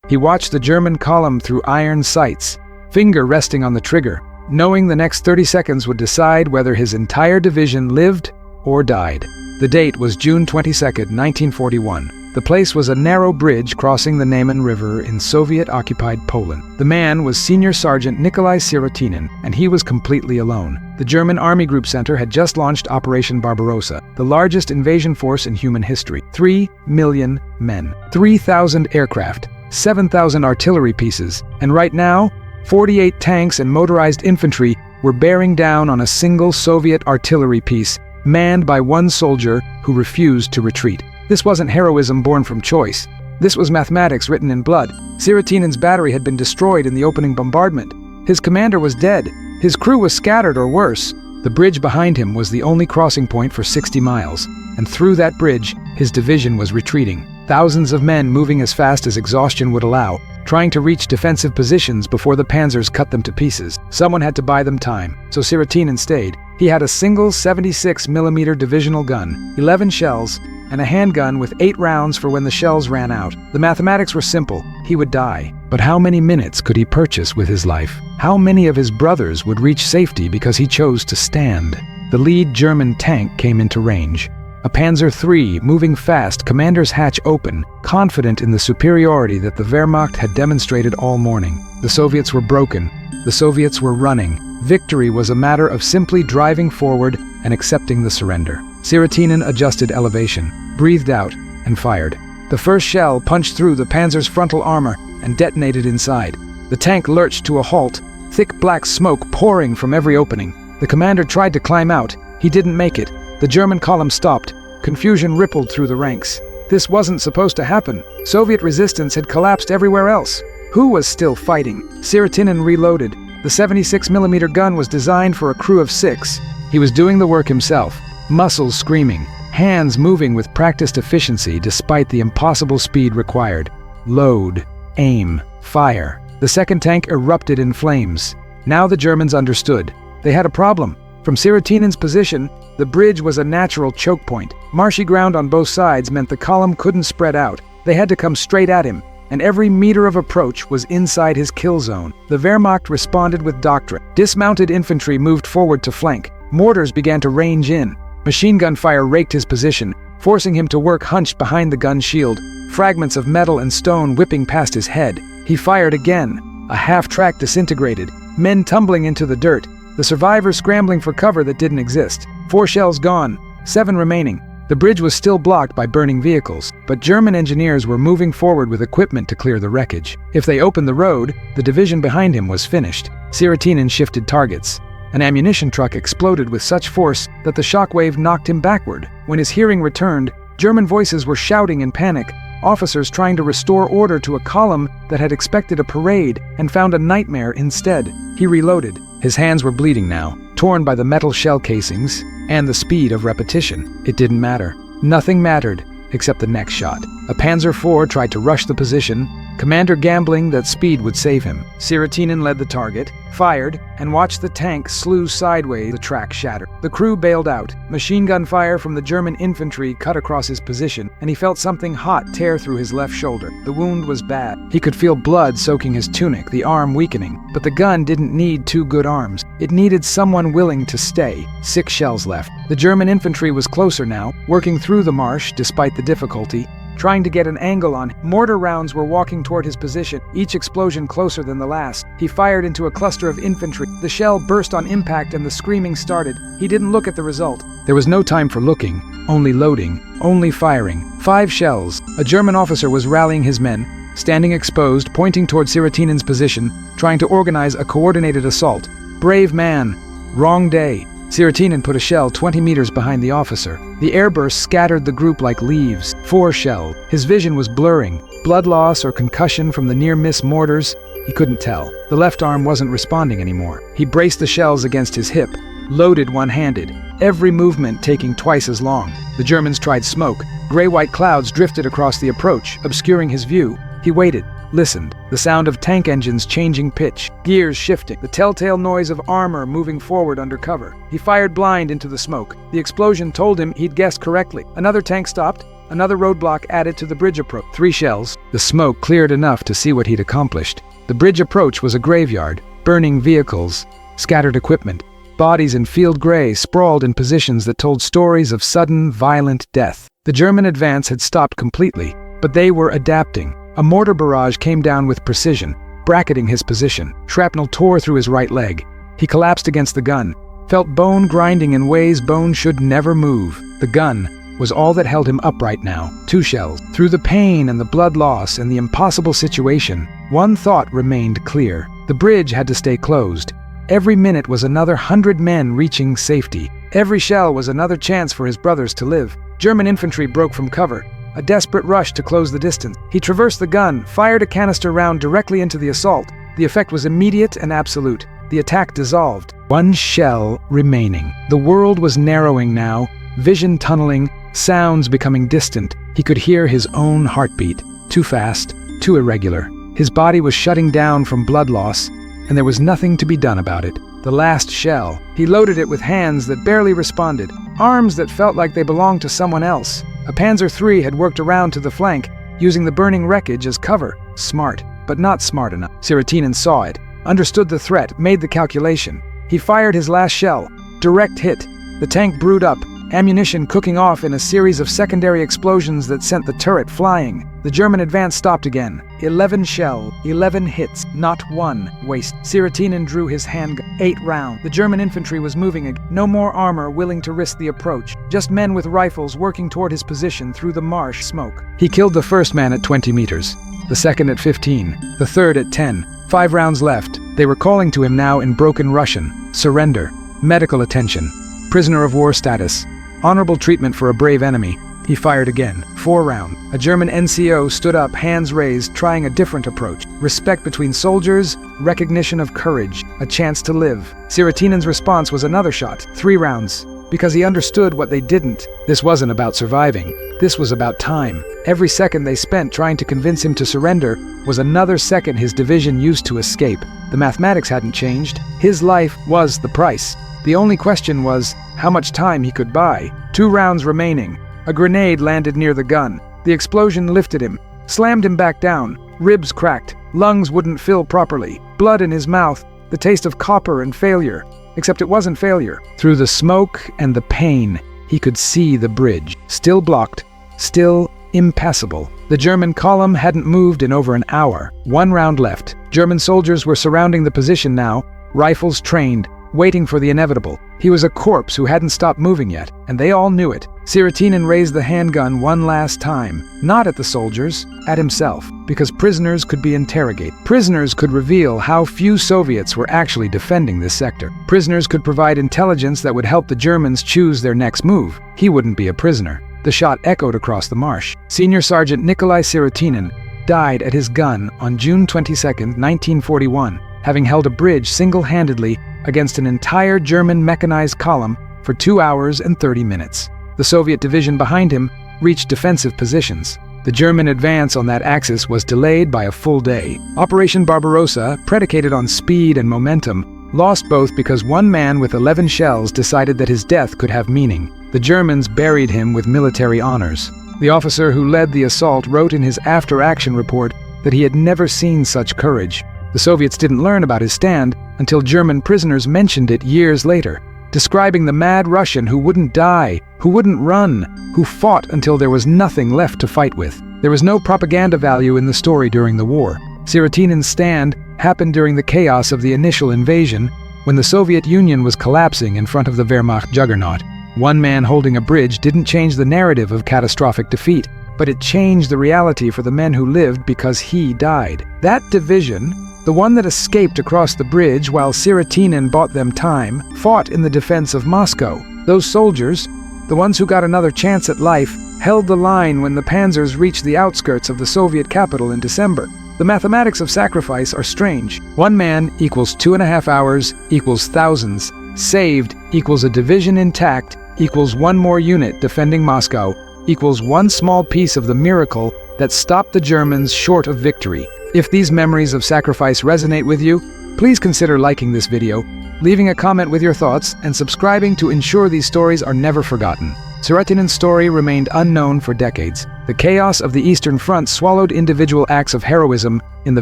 He watched the German column through iron sights, finger resting on the trigger, knowing the next 30 seconds would decide whether his entire division lived or died. The date was June 22, 1941. The place was a narrow bridge crossing the Neman River in Soviet-occupied Poland. The man was Senior Sergeant Nikolai Sirotinin, and he was completely alone. The German Army Group Center had just launched Operation Barbarossa, the largest invasion force in human history. 3 million men, 3,000 aircraft, 7,000 artillery pieces, and right now, 48 tanks and motorized infantry were bearing down on a single Soviet artillery piece, manned by one soldier who refused to retreat. This wasn't heroism born from choice. This was mathematics written in blood. Sirotinin's battery had been destroyed in the opening bombardment. His commander was dead. His crew was scattered or worse. The bridge behind him was the only crossing point for 60 miles, and through that bridge, his division was retreating. Thousands of men moving as fast as exhaustion would allow, trying to reach defensive positions before the panzers cut them to pieces. Someone had to buy them time, so Sirotinin stayed. He had a single 76mm divisional gun, 11 shells, and a handgun with 8 rounds for when the shells ran out. The mathematics were simple. He would die. But how many minutes could he purchase with his life? How many of his brothers would reach safety because he chose to stand? The lead German tank came into range. A Panzer III, moving fast, commander's hatch open, confident in the superiority that the Wehrmacht had demonstrated all morning. The Soviets were broken. The Soviets were running. Victory was a matter of simply driving forward and accepting the surrender. Sirotinin adjusted elevation, breathed out, and fired. The first shell punched through the Panzer's frontal armor and detonated inside. The tank lurched to a halt, thick black smoke pouring from every opening. The commander tried to climb out. He didn't make it. The German column stopped. Confusion rippled through the ranks. This wasn't supposed to happen. Soviet resistance had collapsed everywhere else. Who was still fighting? Sirotinin reloaded. The 76mm gun was designed for a crew of 6. He was doing the work himself, muscles screaming, hands moving with practiced efficiency despite the impossible speed required. Load, aim, fire. The second tank erupted in flames. Now the Germans understood. They had a problem. From Sirotinin's position, the bridge was a natural choke point. Marshy ground on both sides meant the column couldn't spread out. They had to come straight at him, and every meter of approach was inside his kill zone. The Wehrmacht responded with doctrine. Dismounted infantry moved forward to flank. Mortars began to range in. Machine gun fire raked his position, forcing him to work hunched behind the gun shield, fragments of metal and stone whipping past his head. He fired again. A half-track disintegrated, men tumbling into the dirt, the survivors scrambling for cover that didn't exist. 4 shells gone, 7 remaining. The bridge was still blocked by burning vehicles, but German engineers were moving forward with equipment to clear the wreckage. If they opened the road, the division behind him was finished. Sirotinin shifted targets. An ammunition truck exploded with such force that the shockwave knocked him backward. When his hearing returned, German voices were shouting in panic, officers trying to restore order to a column that had expected a parade and found a nightmare instead. He reloaded. His hands were bleeding now, torn by the metal shell casings and the speed of repetition. It didn't matter. Nothing mattered except the next shot. A Panzer IV tried to rush the position, commander gambling that speed would save him. Sirotinin led the target, fired, and watched the tank slew sideways. The track shattered. The crew bailed out. Machine gun fire from the German infantry cut across his position, and he felt something hot tear through his left shoulder. The wound was bad. He could feel blood soaking his tunic, the arm weakening. But the gun didn't need 2 good arms. It needed someone willing to stay. 6 shells left. The German infantry was closer now, working through the marsh despite the difficulty, trying to get an angle on him. Mortar rounds were walking toward his position, each explosion closer than the last. He fired into a cluster of infantry. The shell burst on impact and the screaming started. He didn't look at the result. There was no time for looking, only loading, only firing. 5 shells. A German officer was rallying his men, standing exposed, pointing toward Sirotinin's position, trying to organize a coordinated assault. Brave man. Wrong day. Sirotinin put a shell 20 meters behind the officer. The airburst scattered the group like leaves. 4 shell. His vision was blurring. Blood loss or concussion from the near-miss mortars? He couldn't tell. The left arm wasn't responding anymore. He braced the shells against his hip, loaded one-handed, every movement taking twice as long. The Germans tried smoke. Gray-white clouds drifted across the approach, obscuring his view. He waited. Listened. The sound of tank engines changing pitch, gears shifting, the telltale noise of armor moving forward under cover. He fired blind into the smoke. The explosion told him he'd guessed correctly. Another tank stopped, Another roadblock added to the bridge approach. 3 shells. The smoke cleared enough to see what he'd accomplished. The bridge approach was a graveyard, burning vehicles, scattered equipment. Bodies in field gray sprawled in positions that told stories of sudden, violent death. The German advance had stopped completely, but they were adapting. A mortar barrage came down with precision, bracketing his position. Shrapnel tore through his right leg. He collapsed against the gun, felt bone grinding in ways bone should never move. The gun was all that held him upright now. 2 shells. Through the pain and the blood loss and the impossible situation, one thought remained clear. The bridge had to stay closed. Every minute was another 100 men reaching safety. Every shell was another chance for his brothers to live. German infantry broke from cover, a desperate rush to close the distance. He traversed the gun, fired a canister round directly into the assault. The effect was immediate and absolute. The attack dissolved. 1 shell remaining. The world was narrowing now, vision tunneling, sounds becoming distant. He could hear his own heartbeat. Too fast, too irregular. His body was shutting down from blood loss, and there was nothing to be done about it. The last shell. He loaded it with hands that barely responded, arms that felt like they belonged to someone else. A Panzer III had worked around to the flank, using the burning wreckage as cover. Smart, but not smart enough. Siratinin saw it, understood the threat, made the calculation. He fired his last shell. Direct hit. The tank brewed up, ammunition cooking off in a series of secondary explosions that sent the turret flying. The German advance stopped again. 11 shell, 11 hits, not one waste. Siratinin drew his handgun. 8 rounds. The German infantry was moving again. No more armor willing to risk the approach. Just men with rifles working toward his position through the marsh smoke. He killed the first man at 20 meters, the second at 15, the third at 10. 5 rounds left. They were calling to him now in broken Russian. Surrender. Medical attention. Prisoner of war status. Honorable treatment for a brave enemy. He fired again. 4 rounds. A German NCO stood up, hands raised, trying a different approach. Respect between soldiers, recognition of courage, a chance to live. Siratinin's response was another shot. 3 rounds. Because he understood what they didn't. This wasn't about surviving. This was about time. Every second they spent trying to convince him to surrender was another second his division used to escape. The mathematics hadn't changed. His life was the price. The only question was how much time he could buy. 2 rounds remaining. A grenade landed near the gun. The explosion lifted him, slammed him back down. Ribs cracked. Lungs wouldn't fill properly. Blood in his mouth. The taste of copper and failure. Except it wasn't failure. Through the smoke and the pain, he could see the bridge. Still blocked. Still impassable. The German column hadn't moved in over an hour. 1 round left. German soldiers were surrounding the position now, rifles trained, waiting for the inevitable. He was a corpse who hadn't stopped moving yet, and they all knew it. Siratinin raised the handgun one last time, not at the soldiers, at himself, because prisoners could be interrogated. Prisoners could reveal how few Soviets were actually defending this sector. Prisoners could provide intelligence that would help the Germans choose their next move. He wouldn't be a prisoner. The shot echoed across the marsh. Senior Sergeant Nikolai Siratinin died at his gun on June 22, 1941, having held a bridge single-handedly against an entire German mechanized column for 2 hours and 30 minutes. The Soviet division behind him reached defensive positions. The German advance on that axis was delayed by a full day. Operation Barbarossa, predicated on speed and momentum, lost both because one man with 11 shells decided that his death could have meaning. The Germans buried him with military honors. The officer who led the assault wrote in his after-action report that he had never seen such courage. The Soviets didn't learn about his stand until German prisoners mentioned it years later, describing the mad Russian who wouldn't die, who wouldn't run, who fought until there was nothing left to fight with. There was no propaganda value in the story during the war. Siratinin's stand happened during the chaos of the initial invasion, when the Soviet Union was collapsing in front of the Wehrmacht juggernaut. One man holding a bridge didn't change the narrative of catastrophic defeat, but it changed the reality for the men who lived because he died. That division, the one that escaped across the bridge while Siratinin bought them time, fought in the defense of Moscow. Those soldiers, the ones who got another chance at life, held the line when the panzers reached the outskirts of the Soviet capital in December. The mathematics of sacrifice are strange. 1 man equals 2.5 hours equals thousands. Saved equals a division intact equals 1 more unit defending Moscow equals 1 small piece of the miracle that stopped the Germans short of victory. If these memories of sacrifice resonate with you, please consider liking this video, leaving a comment with your thoughts, and subscribing to ensure these stories are never forgotten. Surotinen's story remained unknown for decades. The chaos of the Eastern Front swallowed individual acts of heroism in the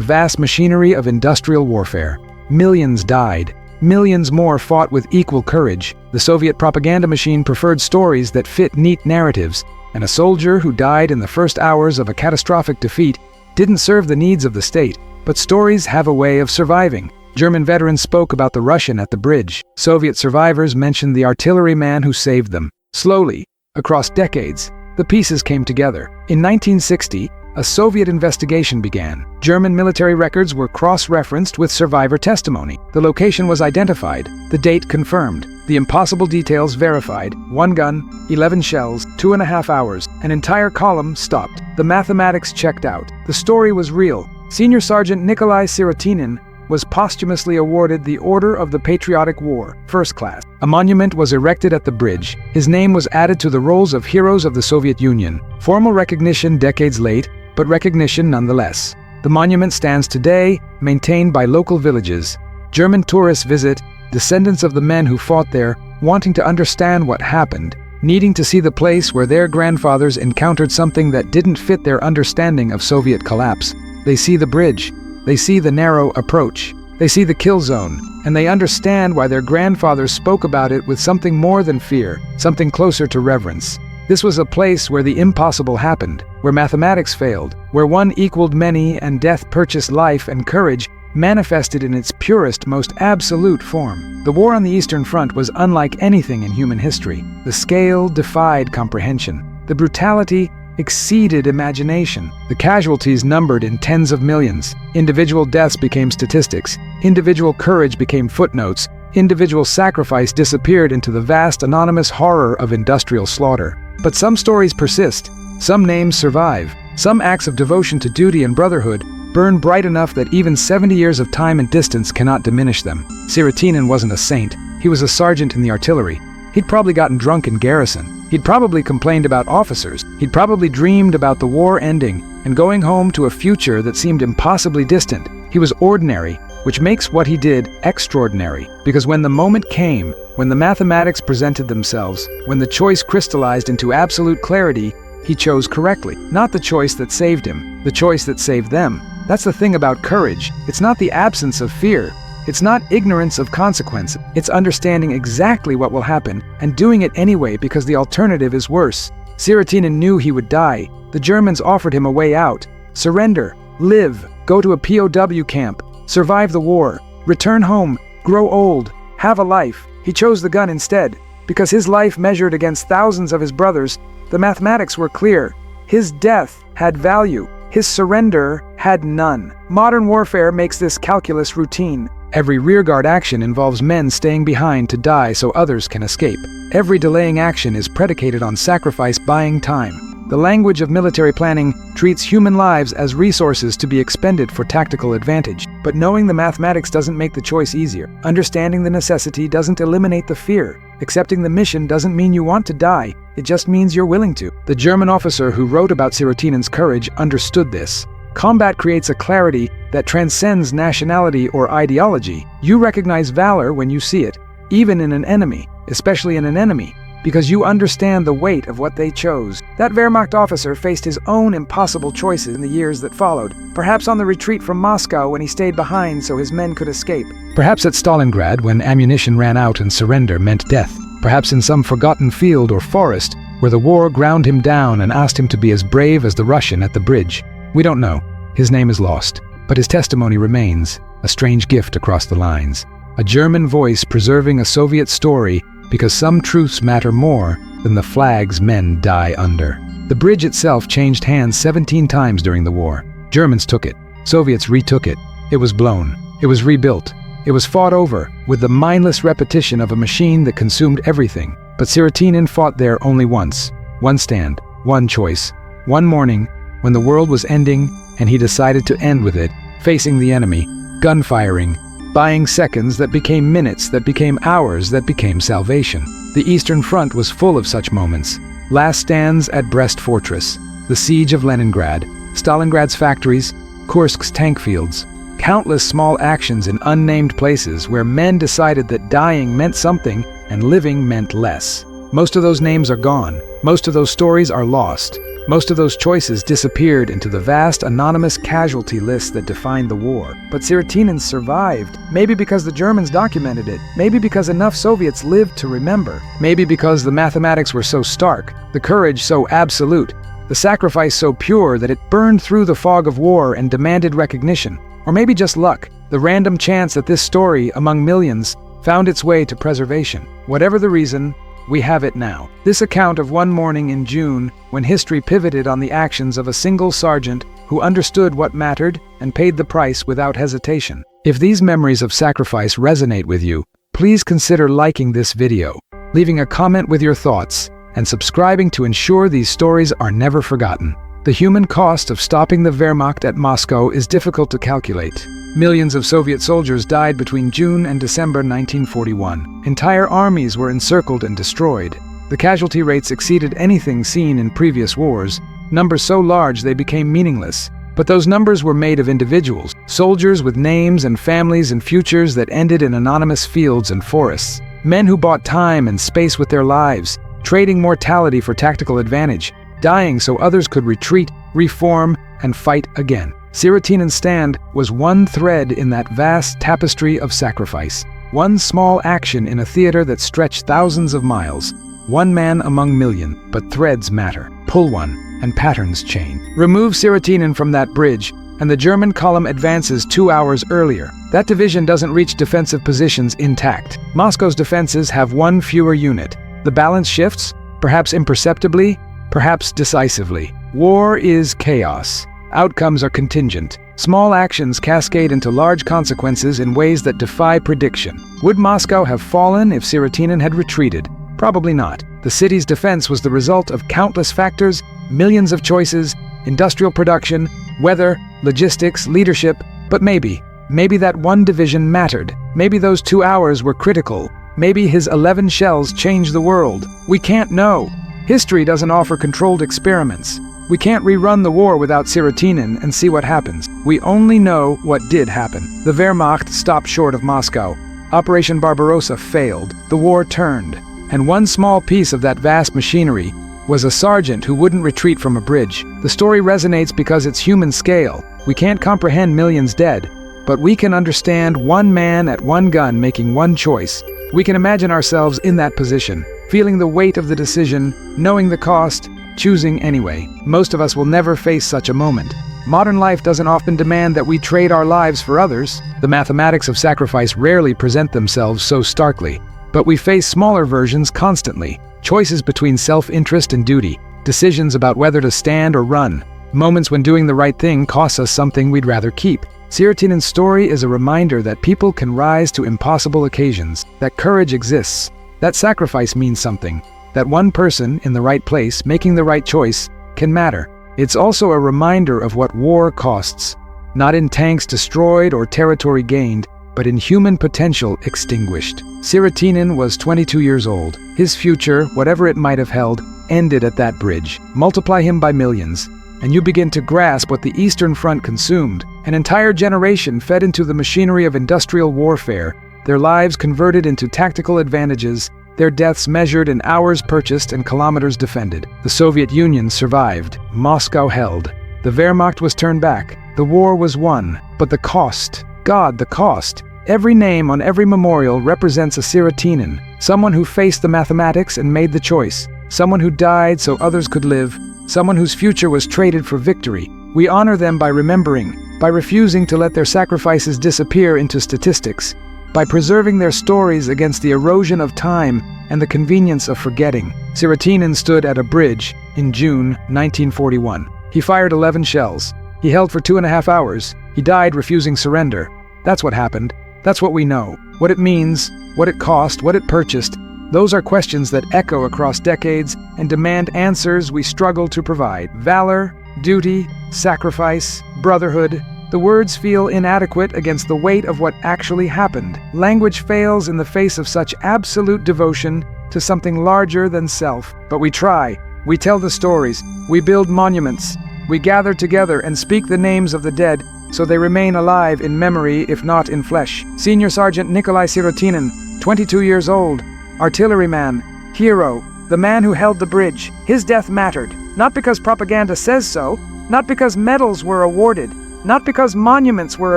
vast machinery of industrial warfare. Millions died. Millions more fought with equal courage. The Soviet propaganda machine preferred stories that fit neat narratives, and a soldier who died in the first hours of a catastrophic defeat didn't serve the needs of the state. But stories have a way of surviving. German veterans spoke about the Russian at the bridge. Soviet survivors mentioned the artilleryman who saved them. Slowly, across decades, the pieces came together. In 1960, a Soviet investigation began. German military records were cross-referenced with survivor testimony. The location was identified, the date confirmed, the impossible details verified. 1 gun, 11 shells, 2.5 hours. An entire column stopped. The mathematics checked out. The story was real. Senior Sergeant Nikolai Sirotinin was posthumously awarded the Order of the Patriotic War, First Class. A monument was erected at the bridge. His name was added to the rolls of heroes of the Soviet Union. Formal recognition decades late, but recognition nonetheless. The monument stands today, maintained by local villages. German tourists visit, descendants of the men who fought there, wanting to understand what happened, needing to see the place where their grandfathers encountered something that didn't fit their understanding of Soviet collapse. They see the bridge. They see the narrow approach. They see the kill zone, and they understand why their grandfathers spoke about it with something more than fear, something closer to reverence. This was a place where the impossible happened, where mathematics failed, where one equaled many and death purchased life and courage manifested in its purest, most absolute form. The war on the Eastern Front was unlike anything in human history. The scale defied comprehension. The brutality exceeded imagination. The casualties numbered in tens of millions. Individual deaths became statistics. Individual courage became footnotes. Individual sacrifice disappeared into the vast anonymous horror of industrial slaughter. But some stories persist. Some names survive. Some acts of devotion to duty and brotherhood burn bright enough that even 70 years of time and distance cannot diminish them. Sirotinin wasn't a saint. He was a sergeant in the artillery. He'd probably gotten drunk in garrison. He'd probably complained about officers. He'd probably dreamed about the war ending and going home to a future that seemed impossibly distant. He was ordinary, which makes what he did extraordinary. Because when the moment came, when the mathematics presented themselves, when the choice crystallized into absolute clarity, he chose correctly. Not the choice that saved him, the choice that saved them. That's the thing about courage. It's not the absence of fear. It's not ignorance of consequence. It's understanding exactly what will happen and doing it anyway because the alternative is worse. Sirotinin knew he would die. The Germans offered him a way out. Surrender, live, go to a POW camp, survive the war, return home, grow old, have a life. He chose the gun instead. Because his life measured against thousands of his brothers, the mathematics were clear. His death had value. His surrender had none. Modern warfare makes this calculus routine. Every rearguard action involves men staying behind to die so others can escape. Every delaying action is predicated on sacrifice buying time. The language of military planning treats human lives as resources to be expended for tactical advantage. But knowing the mathematics doesn't make the choice easier. Understanding the necessity doesn't eliminate the fear. Accepting the mission doesn't mean you want to die. It just means you're willing to. The German officer who wrote about Sirotinin's courage understood this. Combat creates a clarity that transcends nationality or ideology. You recognize valor when you see it, even in an enemy, especially in an enemy, because you understand the weight of what they chose. That Wehrmacht officer faced his own impossible choices in the years that followed, perhaps on the retreat from Moscow when he stayed behind so his men could escape. Perhaps at Stalingrad when ammunition ran out and surrender meant death. Perhaps in some forgotten field or forest where the war ground him down and asked him to be as brave as the Russian at the bridge. We don't know. His name is lost, but his testimony remains, a strange gift across the lines. A German voice preserving a Soviet story because some truths matter more than the flags men die under. The bridge itself changed hands 17 times during the war. Germans took it. Soviets retook it. It was blown. It was rebuilt. It was fought over with the mindless repetition of a machine that consumed everything. But Sirotinin fought there only once. One stand, one choice, one morning when the world was ending and he decided to end with it, facing the enemy, gunfiring, buying seconds that became minutes, that became hours, that became salvation. The Eastern Front was full of such moments. Last stands at Brest Fortress, the siege of Leningrad, Stalingrad's factories, Kursk's tank fields, countless small actions in unnamed places where men decided that dying meant something and living meant less. Most of those names are gone, Most of those stories are lost. Most of those choices disappeared into the vast anonymous casualty lists that defined the war. But Sirotinin survived, maybe because the Germans documented it, maybe because enough Soviets lived to remember, maybe because the mathematics were so stark, the courage so absolute, the sacrifice so pure that it burned through the fog of war and demanded recognition. Or maybe just luck, the random chance that this story, among millions, found its way to preservation. Whatever the reason, we have it now. This account of one morning in June, when history pivoted on the actions of a single sergeant who understood what mattered and paid the price without hesitation. If these memories of sacrifice resonate with you, please consider liking this video, leaving a comment with your thoughts, and subscribing to ensure these stories are never forgotten. The human cost of stopping the Wehrmacht at Moscow is difficult to calculate. Millions of Soviet soldiers died between June and December 1941. Entire armies were encircled and destroyed. The casualty rates exceeded anything seen in previous wars, numbers so large they became meaningless. But those numbers were made of individuals, soldiers with names and families and futures that ended in anonymous fields and forests. Men who bought time and space with their lives, trading mortality for tactical advantage, dying so others could retreat, reform, and fight again. Sirotinin's stand was one thread in that vast tapestry of sacrifice. One small action in a theater that stretched thousands of miles. One man among millions, but threads matter. Pull one, and patterns change. Remove Sirotinin from that bridge, and the German column advances 2 hours earlier. That division doesn't reach defensive positions intact. Moscow's defenses have one fewer unit. The balance shifts, perhaps imperceptibly, perhaps decisively. War is chaos. Outcomes are contingent. Small actions cascade into large consequences in ways that defy prediction. Would Moscow have fallen if Sirotinin had retreated? Probably not. The city's defense was the result of countless factors, millions of choices, industrial production, weather, logistics, leadership. But maybe that one division mattered. Maybe those 2 hours were critical. Maybe his 11 shells changed the world. We can't know. History doesn't offer controlled experiments. We can't rerun the war without Sirotinin and see what happens. We only know what did happen. The Wehrmacht stopped short of Moscow. Operation Barbarossa failed. The war turned. And one small piece of that vast machinery was a sergeant who wouldn't retreat from a bridge. The story resonates because it's human scale. We can't comprehend millions dead, but we can understand one man at one gun making one choice. We can imagine ourselves in that position, feeling the weight of the decision, knowing the cost, choosing anyway. Most of us will never face such a moment. Modern life doesn't often demand that we trade our lives for others. The mathematics of sacrifice rarely present themselves so starkly. But we face smaller versions constantly. Choices between self-interest and duty. Decisions about whether to stand or run. Moments when doing the right thing costs us something we'd rather keep. Sirotinin's story is a reminder that people can rise to impossible occasions, that courage exists, that sacrifice means something, that one person in the right place making the right choice can matter. It's also a reminder of what war costs, not in tanks destroyed or territory gained, but in human potential extinguished. Sirotinin was 22 years old. His future, whatever it might have held, ended at that bridge. Multiply him by millions, and you begin to grasp what the Eastern Front consumed. An entire generation fed into the machinery of industrial warfare, their lives converted into tactical advantages, their deaths measured in hours purchased and kilometers defended. The Soviet Union survived. Moscow held. The Wehrmacht was turned back. The war was won. But the cost, God, the cost. Every name on every memorial represents a Sirotinin, someone who faced the mathematics and made the choice, someone who died so others could live, someone whose future was traded for victory. We honor them by remembering, by refusing to let their sacrifices disappear into statistics, by preserving their stories against the erosion of time and the convenience of forgetting. Sirotinin stood at a bridge in June 1941. He fired 11 shells. He held for 2.5 hours. He died refusing surrender. That's what happened. That's what we know. What it means, what it cost, what it purchased, those are questions that echo across decades and demand answers we struggle to provide. Valor, duty, sacrifice, brotherhood. The words feel inadequate against the weight of what actually happened. Language fails in the face of such absolute devotion to something larger than self. But we try. We tell the stories. We build monuments. We gather together and speak the names of the dead so they remain alive in memory if not in flesh. Senior Sergeant Nikolai Sirotinin, 22 years old, artilleryman, hero, the man who held the bridge. His death mattered, not because propaganda says so, not because medals were awarded, not because monuments were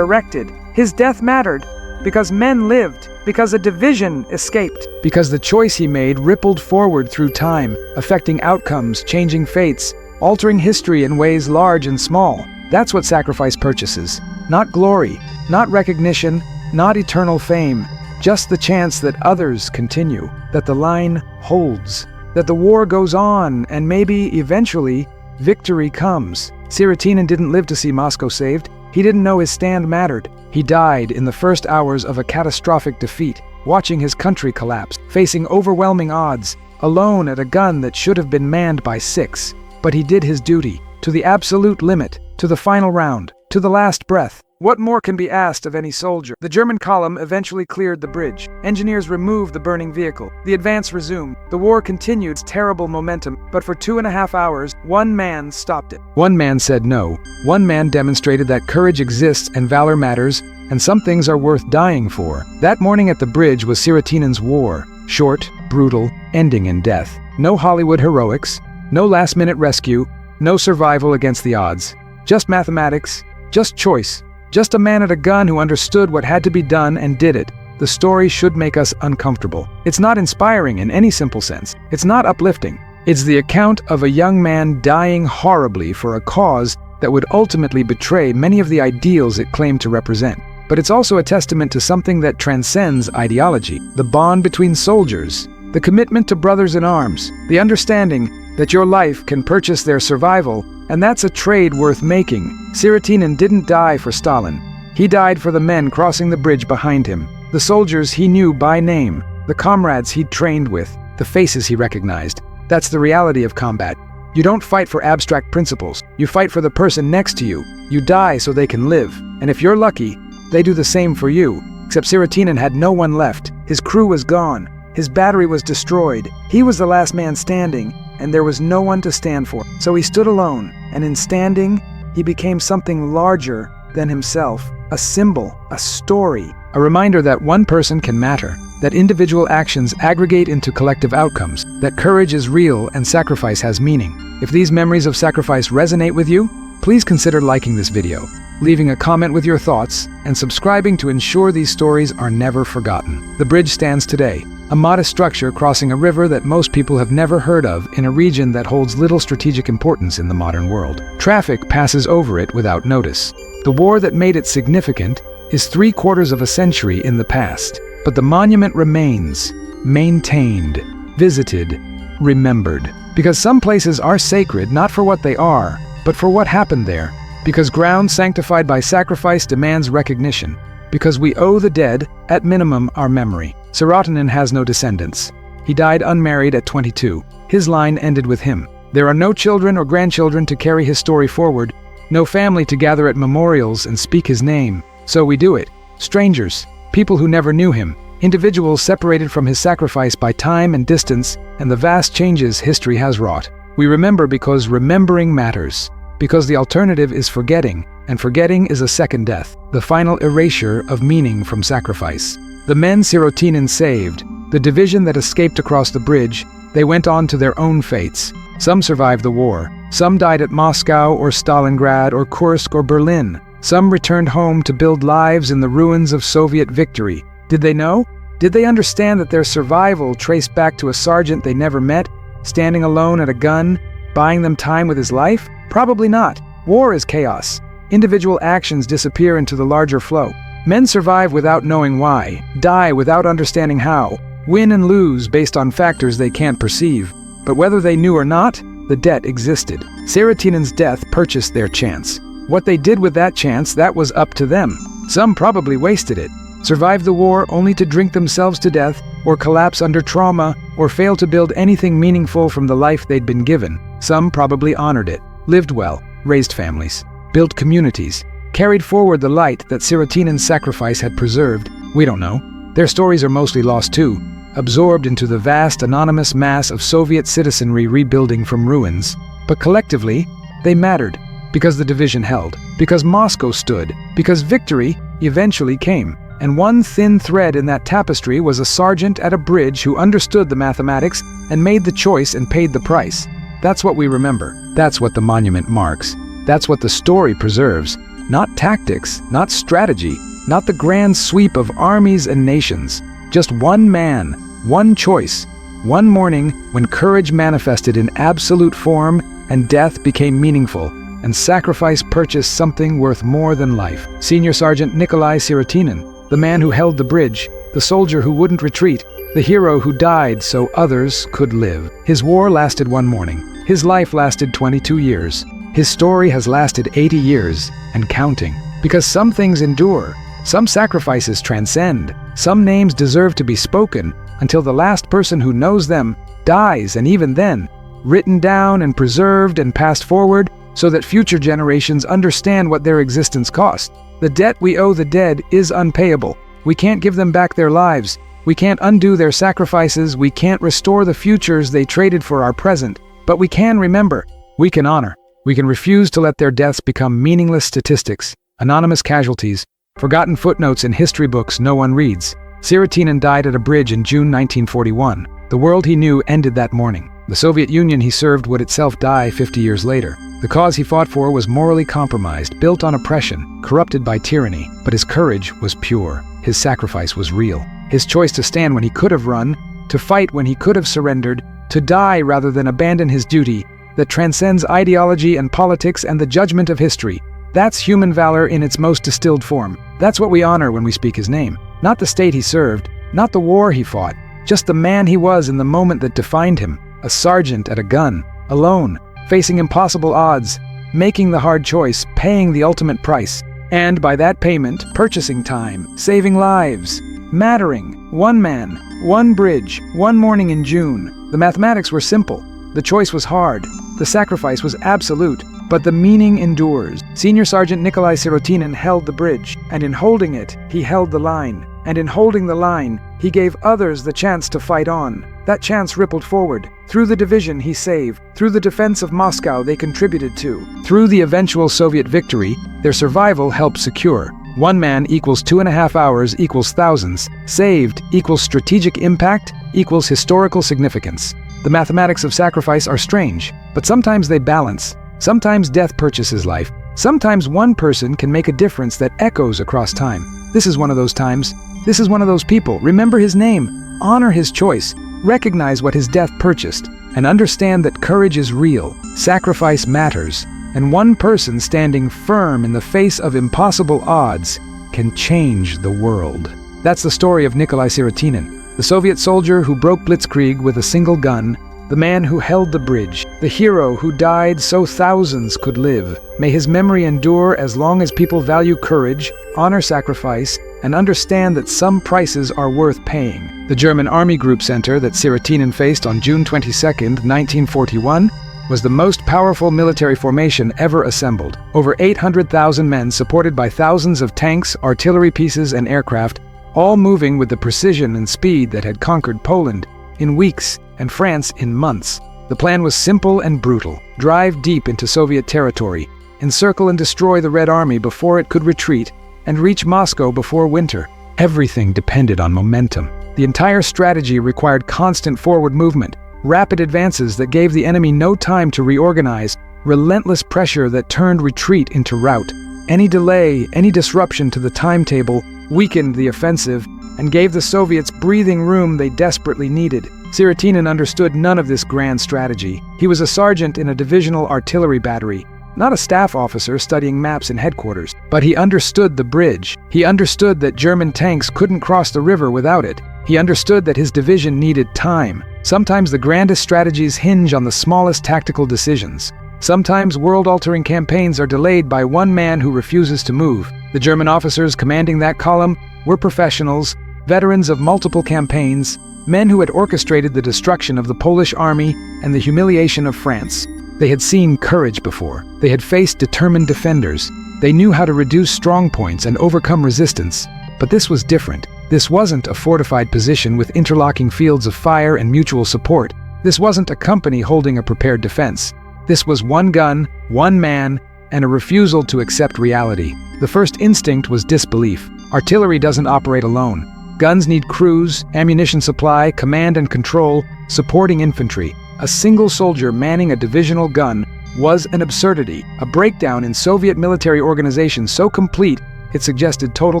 erected. His death mattered because men lived, because a division escaped, because the choice he made rippled forward through time, affecting outcomes, changing fates, altering history in ways large and small. That's what sacrifice purchases. Not glory, not recognition, not eternal fame, just the chance that others continue, that the line holds, that the war goes on, and maybe, eventually, victory comes. Sirotinin didn't live to see Moscow saved. He didn't know his stand mattered. He died in the first hours of a catastrophic defeat, watching his country collapse, facing overwhelming odds, alone at a gun that should have been manned by 6. But he did his duty, to the absolute limit, to the final round, to the last breath. What more can be asked of any soldier? The German column eventually cleared the bridge. Engineers removed the burning vehicle. The advance resumed. The war continued its terrible momentum, but for 2.5 hours, one man stopped it. One man said no. One man demonstrated that courage exists and valor matters, and some things are worth dying for. That morning at the bridge was Sirotinin's war. Short, brutal, ending in death. No Hollywood heroics, no last-minute rescue, no survival against the odds. Just mathematics, just choice. Just a man at a gun who understood what had to be done and did it. The story should make us uncomfortable. It's not inspiring in any simple sense. It's not uplifting. It's the account of a young man dying horribly for a cause that would ultimately betray many of the ideals it claimed to represent. But it's also a testament to something that transcends ideology. The bond between soldiers, the commitment to brothers in arms, the understanding that your life can purchase their survival, and that's a trade worth making. Sirotinin didn't die for Stalin. He died for the men crossing the bridge behind him, the soldiers he knew by name, the comrades he'd trained with, the faces he recognized. That's the reality of combat. You don't fight for abstract principles. You fight for the person next to you. You die so they can live. And if you're lucky, they do the same for you. Except Sirotinin had no one left. His crew was gone. His battery was destroyed. He was the last man standing, and there was no one to stand for. So he stood alone, and in standing, he became something larger than himself, a symbol, a story, a reminder that one person can matter, that individual actions aggregate into collective outcomes, that courage is real and sacrifice has meaning. If these memories of sacrifice resonate with you, please consider liking this video, leaving a comment with your thoughts, and subscribing to ensure these stories are never forgotten. The bridge stands today, a modest structure crossing a river that most people have never heard of in a region that holds little strategic importance in the modern world. Traffic passes over it without notice. The war that made it significant is 3/4 of a century in the past, but the monument remains, maintained, visited, remembered. Because some places are sacred not for what they are, but for what happened there. Because ground sanctified by sacrifice demands recognition. Because we owe the dead, at minimum, our memory. Sirotinin has no descendants. He died unmarried at 22. His line ended with him. There are no children or grandchildren to carry his story forward, no family to gather at memorials and speak his name. So we do it. Strangers, people who never knew him, individuals separated from his sacrifice by time and distance and the vast changes history has wrought. We remember because remembering matters. Because the alternative is forgetting, and forgetting is a second death, the final erasure of meaning from sacrifice. The men Sirotinin saved, the division that escaped across the bridge, they went on to their own fates. Some survived the war. Some died at Moscow or Stalingrad or Kursk or Berlin. Some returned home to build lives in the ruins of Soviet victory. Did they know? Did they understand that their survival traced back to a sergeant they never met, standing alone at a gun, buying them time with his life? Probably not. War is chaos. Individual actions disappear into the larger flow. Men survive without knowing why, die without understanding how, win and lose based on factors they can't perceive. But whether they knew or not, the debt existed. Sirotinin's death purchased their chance. What they did with that chance, that was up to them. Some probably wasted it, survived the war only to drink themselves to death, or collapse under trauma, or fail to build anything meaningful from the life they'd been given. Some probably honored it, lived well, raised families, built communities, carried forward the light that Sirotinin's sacrifice had preserved. We don't know. Their stories are mostly lost too, absorbed into the vast anonymous mass of Soviet citizenry rebuilding from ruins. But collectively, they mattered, because the division held, because Moscow stood, because victory eventually came. and one thin thread in that tapestry was a sergeant at a bridge who understood the mathematics and made the choice and paid the price. That's what we remember. That's what the monument marks. That's what the story preserves. Not tactics, not strategy, not the grand sweep of armies and nations. Just one man, one choice, one morning when courage manifested in absolute form and death became meaningful, and sacrifice purchased something worth more than life. Senior Sergeant Nikolai Sirotinin, the man who held the bridge, the soldier who wouldn't retreat, the hero who died so others could live. His war lasted one morning. His life lasted 22 years. His story has lasted 80 years, and counting. Because some things endure, some sacrifices transcend, some names deserve to be spoken until the last person who knows them dies, and even then, written down and preserved and passed forward so that future generations understand what their existence cost. The debt we owe the dead is unpayable. We can't give them back their lives. We can't undo their sacrifices. We can't restore the futures they traded for our present. But we can remember. We can honor. We can refuse to let their deaths become meaningless statistics, anonymous casualties, forgotten footnotes in history books no one reads. Sirotinin died at a bridge in June 1941. The world he knew ended that morning. The Soviet Union he served would itself die 50 years later. The cause he fought for was morally compromised, built on oppression, corrupted by tyranny. But his courage was pure. His sacrifice was real. His choice to stand when he could have run, to fight when he could have surrendered, to die rather than abandon his duty, that transcends ideology and politics and the judgment of history. That's human valor in its most distilled form. That's what we honor when we speak his name. Not the state he served, not the war he fought, just the man he was in the moment that defined him. A sergeant at a gun, alone, facing impossible odds, making the hard choice, paying the ultimate price. And by that payment, purchasing time, saving lives, mattering. One man, one bridge, one morning in June. The mathematics were simple. The choice was hard. The sacrifice was absolute. But the meaning endures. Senior Sergeant Nikolai Sirotinin held the bridge, and in holding it, he held the line. And in holding the line, he gave others the chance to fight on. That chance rippled forward. Through the division he saved, through the defense of Moscow they contributed to, through the eventual Soviet victory, their survival helped secure. One man equals 2.5 hours equals thousands. Saved equals strategic impact equals historical significance. The mathematics of sacrifice are strange, but sometimes they balance. Sometimes death purchases life. Sometimes one person can make a difference that echoes across time. This is one of those times. This is one of those people. Remember his name. Honor his choice. Recognize what his death purchased. And understand that courage is real. Sacrifice matters. And one person standing firm in the face of impossible odds can change the world. That's the story of Nikolai Sirotinin, the Soviet soldier who broke Blitzkrieg with a single gun, the man who held the bridge, the hero who died so thousands could live. May his memory endure as long as people value courage, honor sacrifice, and understand that some prices are worth paying. The German Army Group Center that Sirotinin faced on June 22, 1941, was the most powerful military formation ever assembled. Over 800,000 men supported by thousands of tanks, artillery pieces, and aircraft, all moving with the precision and speed that had conquered Poland in weeks and France in months. The plan was simple and brutal. Drive deep into Soviet territory, encircle and destroy the Red Army before it could retreat, and reach Moscow before winter. Everything depended on momentum. The entire strategy required constant forward movement, rapid advances that gave the enemy no time to reorganize, relentless pressure that turned retreat into rout. Any delay, any disruption to the timetable weakened the offensive and gave the Soviets breathing room they desperately needed. Sirotinin understood none of this grand strategy. He was a sergeant in a divisional artillery battery, not a staff officer studying maps in headquarters. But he understood the bridge. He understood that German tanks couldn't cross the river without it. He understood that his division needed time. Sometimes the grandest strategies hinge on the smallest tactical decisions. Sometimes world-altering campaigns are delayed by one man who refuses to move. The German officers commanding that column were professionals, veterans of multiple campaigns, men who had orchestrated the destruction of the Polish army and the humiliation of France. They had seen courage before. They had faced determined defenders. They knew how to reduce strong points and overcome resistance. But this was different. This wasn't a fortified position with interlocking fields of fire and mutual support. This wasn't a company holding a prepared defense. This was one gun, one man, and a refusal to accept reality. The first instinct was disbelief. Artillery doesn't operate alone. Guns need crews, ammunition supply, command and control, supporting infantry. A single soldier manning a divisional gun was an absurdity, a breakdown in Soviet military organization so complete it suggested total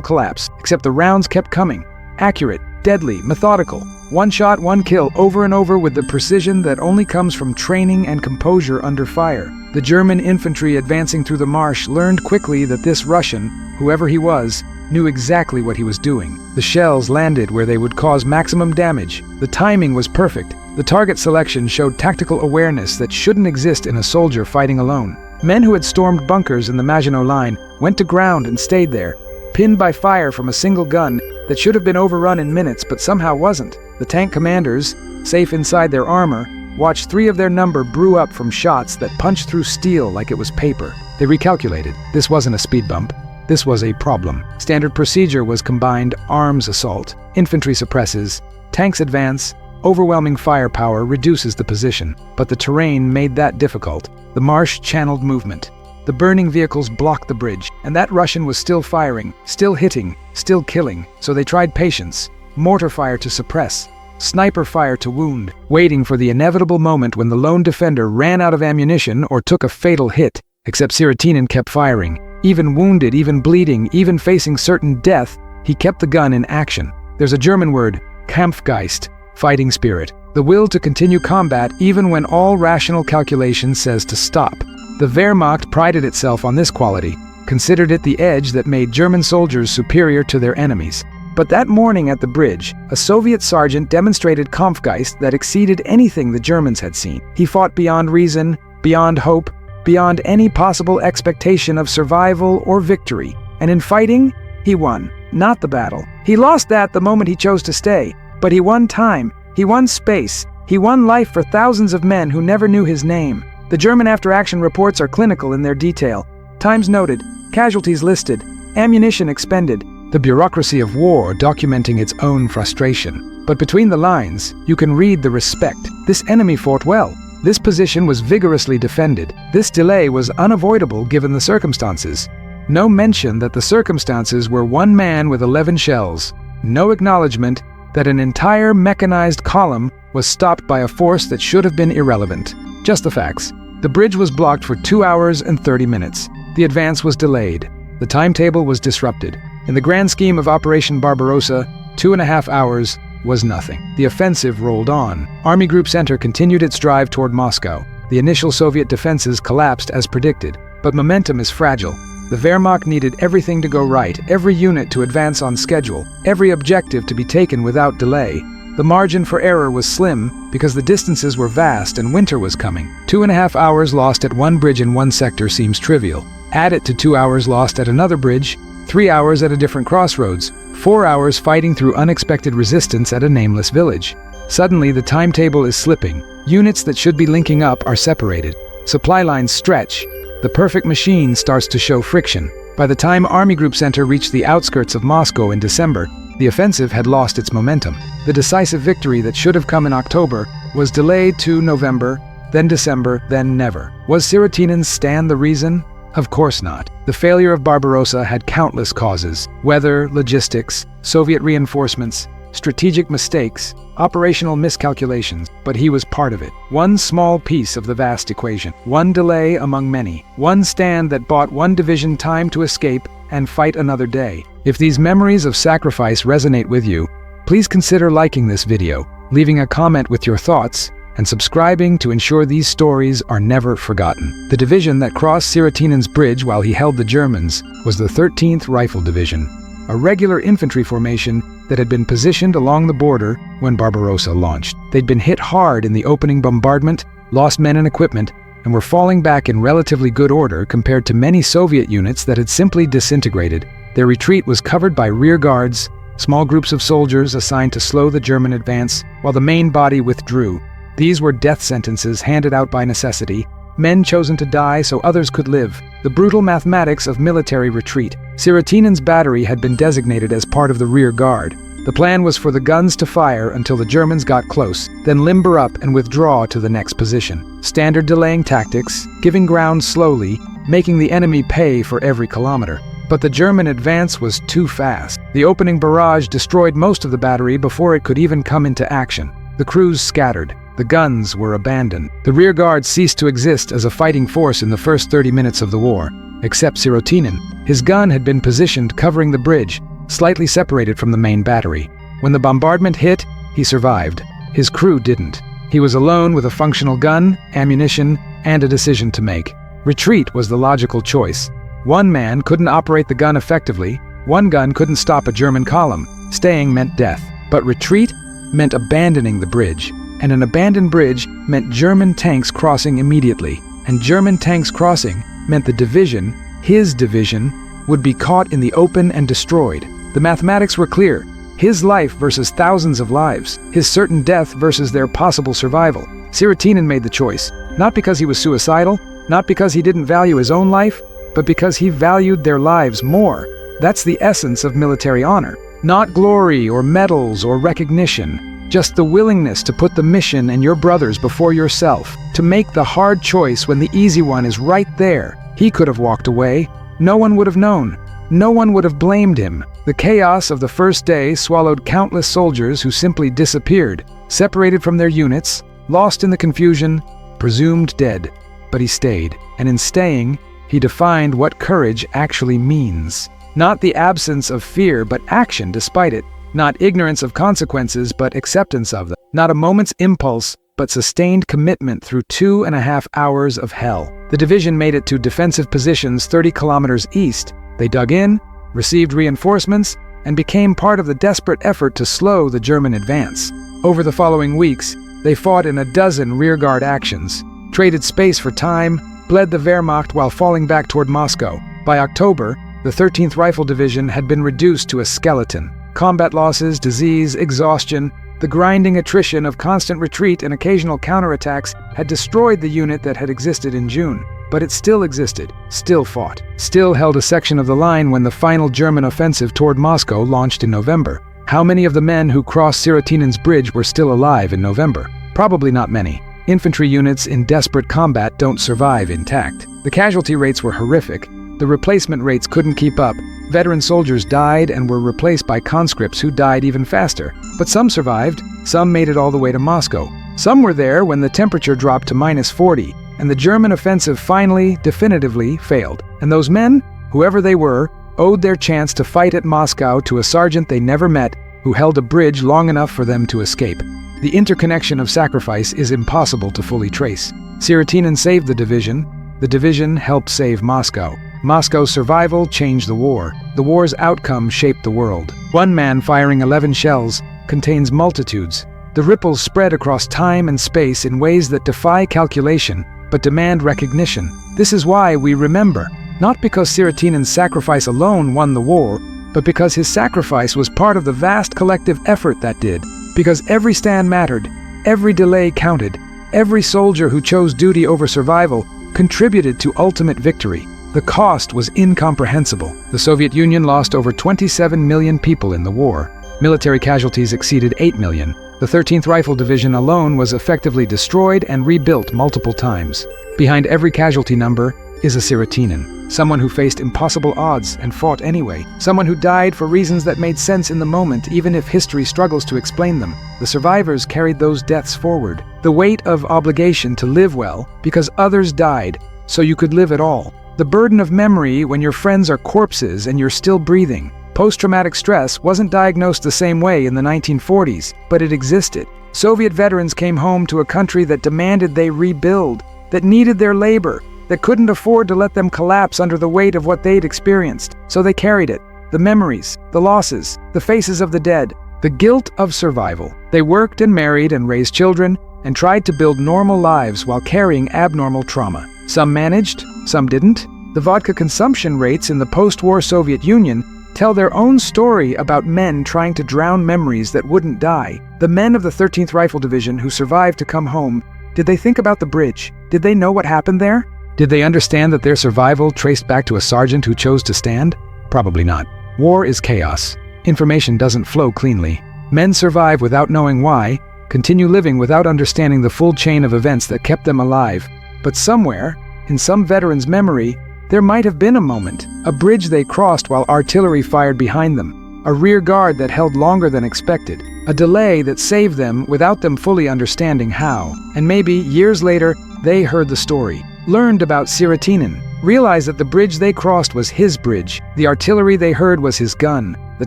collapse, except the rounds kept coming. Accurate, deadly, methodical. One shot, one kill, over and over with the precision that only comes from training and composure under fire. The German infantry advancing through the marsh learned quickly that this Russian, whoever he was, knew exactly what he was doing. The shells landed where they would cause maximum damage. The timing was perfect. The target selection showed tactical awareness that shouldn't exist in a soldier fighting alone. Men who had stormed bunkers in the Maginot Line went to ground and stayed there, pinned by fire from a single gun that should have been overrun in minutes but somehow wasn't. The tank commanders, safe inside their armor, watched 3 of their number brew up from shots that punched through steel like it was paper. They recalculated. This wasn't a speed bump. This was a problem. Standard procedure was combined arms assault. Infantry suppresses, tanks advance, overwhelming firepower reduces the position. But the terrain made that difficult. The marsh channeled movement. The burning vehicles blocked the bridge, and that Russian was still firing, still hitting, still killing. So they tried patience, mortar fire to suppress, sniper fire to wound, waiting for the inevitable moment when the lone defender ran out of ammunition or took a fatal hit. Except Sirotinin kept firing. Even wounded, even bleeding, even facing certain death, he kept the gun in action. There's a German word, Kampfgeist, fighting spirit. The will to continue combat even when all rational calculation says to stop. The Wehrmacht prided itself on this quality, considered it the edge that made German soldiers superior to their enemies. But that morning at the bridge, a Soviet sergeant demonstrated Kampfgeist that exceeded anything the Germans had seen. He fought beyond reason, beyond hope, beyond any possible expectation of survival or victory. And in fighting, he won, not the battle. He lost that the moment he chose to stay, but he won time, he won space, he won life for thousands of men who never knew his name. The German after-action reports are clinical in their detail. Times noted, casualties listed, ammunition expended, the bureaucracy of war documenting its own frustration. But between the lines, you can read the respect. This enemy fought well. This position was vigorously defended. This delay was unavoidable given the circumstances. No mention that the circumstances were one man with 11 shells. No acknowledgement that an entire mechanized column was stopped by a force that should have been irrelevant. Just the facts. The bridge was blocked for 2 hours and 30 minutes. The advance was delayed. The timetable was disrupted. In the grand scheme of Operation Barbarossa, 2.5 hours was nothing. The offensive rolled on. Army Group Center continued its drive toward Moscow. The initial Soviet defenses collapsed as predicted, but momentum is fragile. The Wehrmacht needed everything to go right, every unit to advance on schedule, every objective to be taken without delay. The margin for error was slim because the distances were vast and winter was coming. 2.5 hours lost at one bridge in one sector seems trivial. Add it to 2 hours lost at another bridge, 3 hours at a different crossroads, 4 hours fighting through unexpected resistance at a nameless village. Suddenly, the timetable is slipping. Units that should be linking up are separated. Supply lines stretch. The perfect machine starts to show friction. By the time Army Group Center reached the outskirts of Moscow in December, the offensive had lost its momentum. The decisive victory that should have come in October was delayed to November, then December, then never. Was Sirotinin's stand the reason? Of course not. The failure of Barbarossa had countless causes: weather, logistics, Soviet reinforcements, strategic mistakes, operational miscalculations, but he was part of it. One small piece of the vast equation. One delay among many. One stand that bought one division time to escape and fight another day. If these memories of sacrifice resonate with you, please consider liking this video, leaving a comment with your thoughts, and subscribing to ensure these stories are never forgotten. The division that crossed Sirotinin's bridge while he held the Germans was the 13th Rifle Division, a regular infantry formation that had been positioned along the border when Barbarossa launched. They'd been hit hard in the opening bombardment, lost men and equipment, and were falling back in relatively good order compared to many Soviet units that had simply disintegrated. Their retreat was covered by rear guards, small groups of soldiers assigned to slow the German advance, while the main body withdrew. These were death sentences handed out by necessity, men chosen to die so others could live, the brutal mathematics of military retreat. Sirotinin's battery had been designated as part of the rear guard. The plan was for the guns to fire until the Germans got close, then limber up and withdraw to the next position. Standard delaying tactics, giving ground slowly, making the enemy pay for every kilometer. But the German advance was too fast. The opening barrage destroyed most of the battery before it could even come into action. The crews scattered. The guns were abandoned. The rearguard ceased to exist as a fighting force in the first 30 minutes of the war. Except Sirotinin. His gun had been positioned covering the bridge, slightly separated from the main battery. When the bombardment hit, he survived. His crew didn't. He was alone with a functional gun, ammunition, and a decision to make. Retreat was the logical choice. One man couldn't operate the gun effectively. One gun couldn't stop a German column. Staying meant death. But retreat meant abandoning the bridge. And an abandoned bridge meant German tanks crossing immediately. And German tanks crossing meant the division, his division, would be caught in the open and destroyed. The mathematics were clear. His life versus thousands of lives. His certain death versus their possible survival. Sirotinin made the choice. Not because he was suicidal, not because he didn't value his own life, but because he valued their lives more. That's the essence of military honor. Not glory or medals or recognition, just the willingness to put the mission and your brothers before yourself, to make the hard choice when the easy one is right there. He could have walked away. No one would have known. No one would have blamed him. The chaos of the first day swallowed countless soldiers who simply disappeared, separated from their units, lost in the confusion, presumed dead. But he stayed, and in staying, he defined what courage actually means. Not the absence of fear, but action despite it. Not ignorance of consequences, but acceptance of them. Not a moment's impulse, but sustained commitment through 2.5 hours of hell. The division made it to defensive positions 30 kilometers east. They dug in, received reinforcements, and became part of the desperate effort to slow the German advance. Over the following weeks, they fought in a dozen rearguard actions, traded space for time, bled the Wehrmacht while falling back toward Moscow. By October, the 13th Rifle Division had been reduced to a skeleton. Combat losses, disease, exhaustion, the grinding attrition of constant retreat and occasional counterattacks had destroyed the unit that had existed in June. But it still existed, still fought, still held a section of the line when the final German offensive toward Moscow launched in November. How many of the men who crossed Sirotinin's bridge were still alive in November? Probably not many. Infantry units in desperate combat don't survive intact. The casualty rates were horrific. The replacement rates couldn't keep up. Veteran soldiers died and were replaced by conscripts who died even faster. But some survived. Some made it all the way to Moscow. Some were there when the temperature dropped to -40, and the German offensive finally, definitively failed. And those men, whoever they were, owed their chance to fight at Moscow to a sergeant they never met who held a bridge long enough for them to escape. The interconnection of sacrifice is impossible to fully trace. Sirotinin saved the division helped save Moscow. Moscow's survival changed the war. The war's outcome shaped the world. One man firing 11 shells contains multitudes. The ripples spread across time and space in ways that defy calculation, but demand recognition. This is why we remember, not because Sirotinin's sacrifice alone won the war, but because his sacrifice was part of the vast collective effort that did. Because every stand mattered, every delay counted, every soldier who chose duty over survival contributed to ultimate victory. The cost was incomprehensible. The Soviet Union lost over 27 million people in the war. Military casualties exceeded 8 million. The 13th Rifle Division alone was effectively destroyed and rebuilt multiple times. Behind every casualty number is a Sirotinin, someone who faced impossible odds and fought anyway, someone who died for reasons that made sense in the moment even if history struggles to explain them. The survivors carried those deaths forward. The weight of obligation to live well because others died so you could live at all. The burden of memory when your friends are corpses and you're still breathing. Post-traumatic stress wasn't diagnosed the same way in the 1940s, but it existed. Soviet veterans came home to a country that demanded they rebuild, that needed their labor, that couldn't afford to let them collapse under the weight of what they'd experienced. So they carried it. The memories, the losses, the faces of the dead, the guilt of survival. They worked and married and raised children and tried to build normal lives while carrying abnormal trauma. Some managed, some didn't. The vodka consumption rates in the post-war Soviet Union tell their own story about men trying to drown memories that wouldn't die. The men of the 13th Rifle Division who survived to come home, did they think about the bridge? Did they know what happened there? Did they understand that their survival traced back to a sergeant who chose to stand? Probably not. War is chaos. Information doesn't flow cleanly. Men survive without knowing why, continue living without understanding the full chain of events that kept them alive. But somewhere, in some veteran's memory, There might have been a moment, a bridge they crossed while artillery fired behind them, a rear guard that held longer than expected, a delay that saved them without them fully understanding how. And maybe, years later, they heard the story, learned about Sirotinin, realized that the bridge they crossed was his bridge, the artillery they heard was his gun, the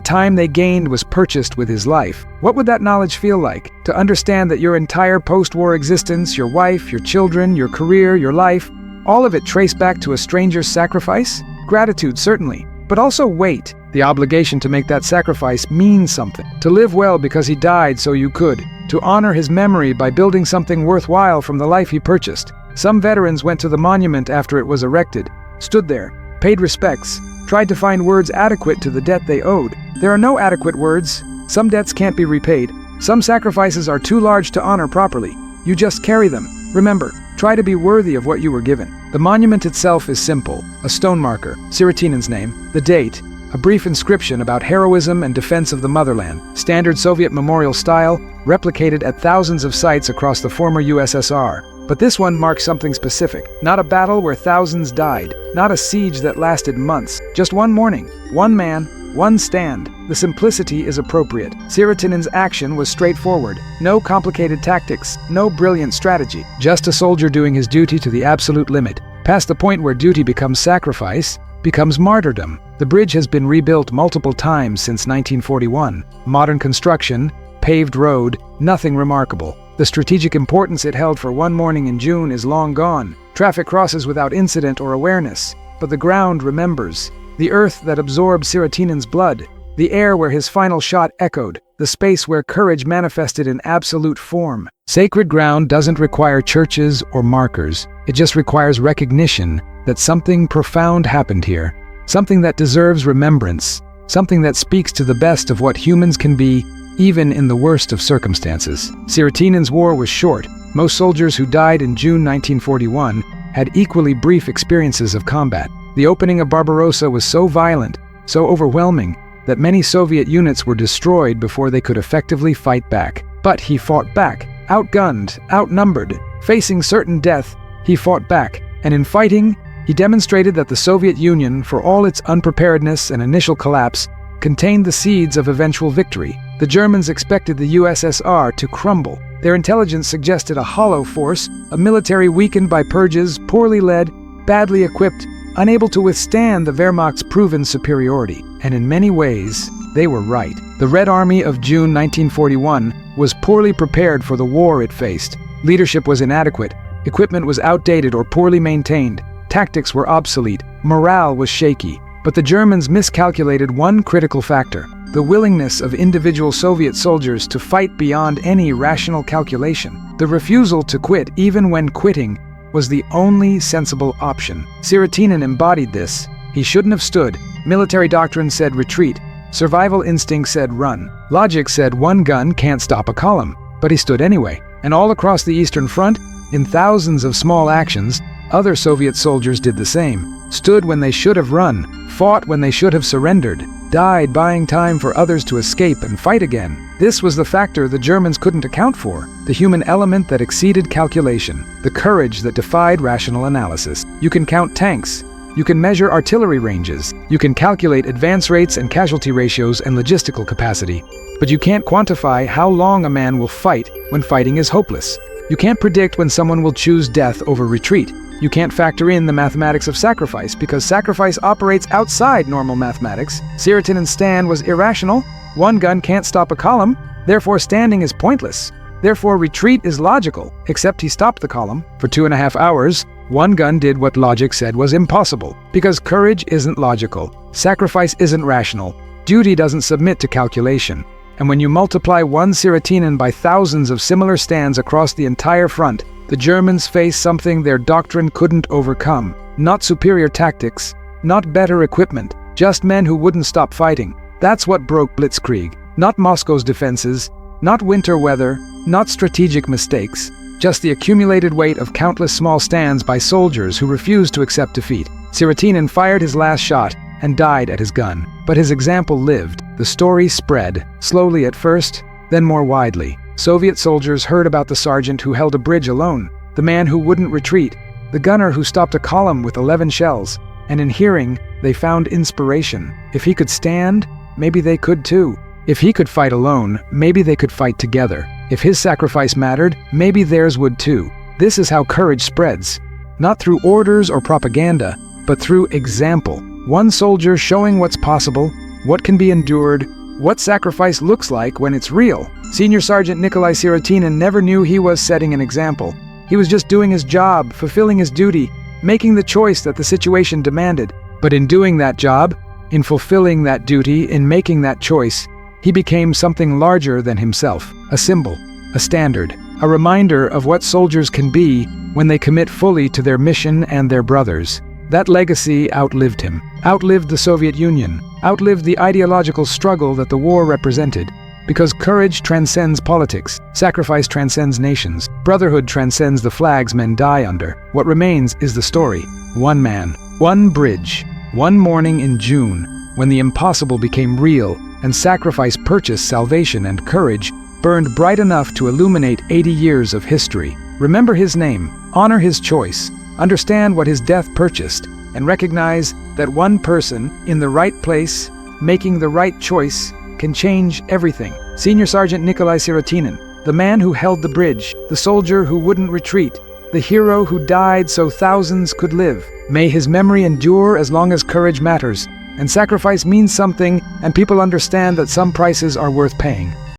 time they gained was purchased with his life. What would that knowledge feel like? To understand that your entire post-war existence, your wife, your children, your career, your life, all of it traced back to a stranger's sacrifice? Gratitude, certainly, but also weight. The obligation to make that sacrifice mean something. To live well because he died so you could. To honor his memory by building something worthwhile from the life he purchased. Some veterans went to the monument after it was erected, stood there, paid respects, tried to find words adequate to the debt they owed. There are no adequate words. Some debts can't be repaid. Some sacrifices are too large to honor properly. You just carry them. Remember, try to be worthy of what you were given. The monument itself is simple. A stone marker, Sirotinin's name, the date, a brief inscription about heroism and defense of the motherland, standard Soviet memorial style, replicated at thousands of sites across the former USSR. But this one marks something specific. Not a battle where thousands died, not a siege that lasted months. Just one morning, one man, one stand. The simplicity is appropriate. Sirotinin's action was straightforward. No complicated tactics, no brilliant strategy. Just a soldier doing his duty to the absolute limit. Past the point where duty becomes sacrifice, becomes martyrdom. The bridge has been rebuilt multiple times since 1941. Modern construction, paved road, nothing remarkable. The strategic importance it held for one morning in June is long gone. Traffic crosses without incident or awareness, but the ground remembers. The earth that absorbed Sirotinin's blood, the air where his final shot echoed, the space where courage manifested in absolute form. Sacred ground doesn't require churches or markers. It just requires recognition that something profound happened here, something that deserves remembrance, something that speaks to the best of what humans can be, even in the worst of circumstances. Sirotinin's war was short. Most soldiers who died in June 1941 had equally brief experiences of combat. The opening of Barbarossa was so violent, so overwhelming, that many Soviet units were destroyed before they could effectively fight back. But he fought back, outgunned, outnumbered, facing certain death, he fought back, and in fighting, he demonstrated that the Soviet Union, for all its unpreparedness and initial collapse, contained the seeds of eventual victory. The Germans expected the USSR to crumble. Their intelligence suggested a hollow force, a military weakened by purges, poorly led, badly equipped, unable to withstand the Wehrmacht's proven superiority. And in many ways, they were right. The Red Army of June 1941 was poorly prepared for the war it faced. Leadership was inadequate, equipment was outdated or poorly maintained, tactics were obsolete, morale was shaky. But the Germans miscalculated one critical factor: the willingness of individual Soviet soldiers to fight beyond any rational calculation. The refusal to quit even when quitting was the only sensible option. Sirotinin embodied this. He shouldn't have stood. Military doctrine said retreat. Survival instinct said run. Logic said one gun can't stop a column. But he stood anyway. And all across the Eastern Front, in thousands of small actions, other Soviet soldiers did the same. Stood when they should have run, fought when they should have surrendered, died buying time for others to escape and fight again. This was the factor the Germans couldn't account for, the human element that exceeded calculation, the courage that defied rational analysis. You can count tanks, you can measure artillery ranges, you can calculate advance rates and casualty ratios and logistical capacity, but you can't quantify how long a man will fight when fighting is hopeless. You can't predict when someone will choose death over retreat. You can't factor in the mathematics of sacrifice because sacrifice operates outside normal mathematics. Sirotinin's stand was irrational. One gun can't stop a column, therefore standing is pointless. Therefore retreat is logical, except he stopped the column. For 2.5 hours, one gun did what logic said was impossible. Because courage isn't logical, sacrifice isn't rational, duty doesn't submit to calculation. And when you multiply one Sirotinin by thousands of similar stands across the entire front, the Germans faced something their doctrine couldn't overcome. Not superior tactics, not better equipment, just men who wouldn't stop fighting. That's what broke Blitzkrieg. Not Moscow's defenses, not winter weather, not strategic mistakes, just the accumulated weight of countless small stands by soldiers who refused to accept defeat. Sirotinin fired his last shot and died at his gun. But his example lived. The story spread, slowly at first, then more widely. Soviet soldiers heard about the sergeant who held a bridge alone, the man who wouldn't retreat, the gunner who stopped a column with 11 shells. and in hearing, they found inspiration. If he could stand, maybe they could too. If he could fight alone, maybe they could fight together. If his sacrifice mattered, maybe theirs would too. This is how courage spreads. Not through orders or propaganda, but through example. One soldier showing what's possible, what can be endured, what sacrifice looks like when it's real. Senior Sergeant Nikolai Sirotinin never knew he was setting an example. He was just doing his job, fulfilling his duty, making the choice that the situation demanded. But in doing that job, in fulfilling that duty, in making that choice, he became something larger than himself, a symbol, a standard, a reminder of what soldiers can be when they commit fully to their mission and their brothers. That legacy outlived him, outlived the Soviet Union, outlived the ideological struggle that the war represented. Because courage transcends politics, sacrifice transcends nations, brotherhood transcends the flags men die under. What remains is the story. One man, one bridge, one morning in June, when the impossible became real and sacrifice purchased salvation and courage burned bright enough to illuminate 80 years of history. Remember his name, honor his choice, understand what his death purchased, and recognize that one person in the right place, making the right choice, can change everything. Senior Sergeant Nikolai Sirotinin, the man who held the bridge, the soldier who wouldn't retreat, the hero who died so thousands could live. May his memory endure as long as courage matters, and sacrifice means something, and people understand that some prices are worth paying.